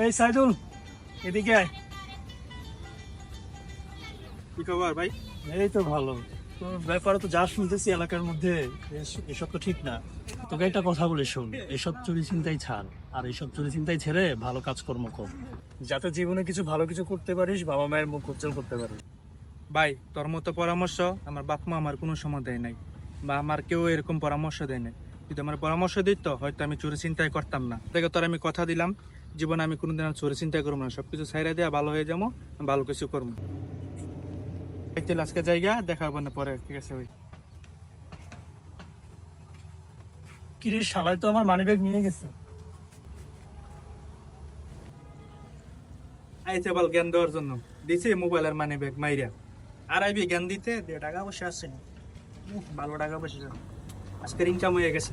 এই সাইদুল, এদিকে আয়। কি খবর ভাই? এই তো ভালো। তোর ব্যাপারে তো যা শুনতেছি এলাকার মধ্যে, এসব তো ঠিক না। তোকে একটা কথা বলে শোন, এসব চুরি চিন্তাই ছাড়। আর এইসব চুরি চিন্তাই ছেড়ে ভালো কাজকর্ম কর, যাতে জীবনে কিছু ভালো কিছু করতে পারিস, বাবা মায়ের মুখ উজ্জ্বল করতে পারিস। ভাই, তোর মতো পরামর্শ আমার বাপ মা আমার কোনো সময় দেয় নাই, বা আমার কেউ এরকম পরামর্শ দেয় নাই। যদি আমার পরামর্শ দিত হয়তো আমি চুরি চিন্তাই করতাম না। দেখো, তোর আমি কথা দিলাম, জীবনে আমি কোনোদিন আর চুরি চিন্তা করবো না। সবকিছু ছাইরা দেওয়া ভালো হয়ে যাবো, ভালো কিছু করবো। তাহলে আজকে জায়গা দেখা হবে না পরে, ঠিক আছে ভাই? কিরে শালাই তো আমার মানিব্যাগ নিয়ে গেছে। আইতে বল জ্ঞান দেওয়ার জন্য দিছে মোবাইল আর মানি ব্যাগ মাইরা। আর আইবি জ্ঞান দিতে, টাকা পয়সা আছে না। ভালো টাকা পয়সা আজকের ইনকাম হয়ে গেছে।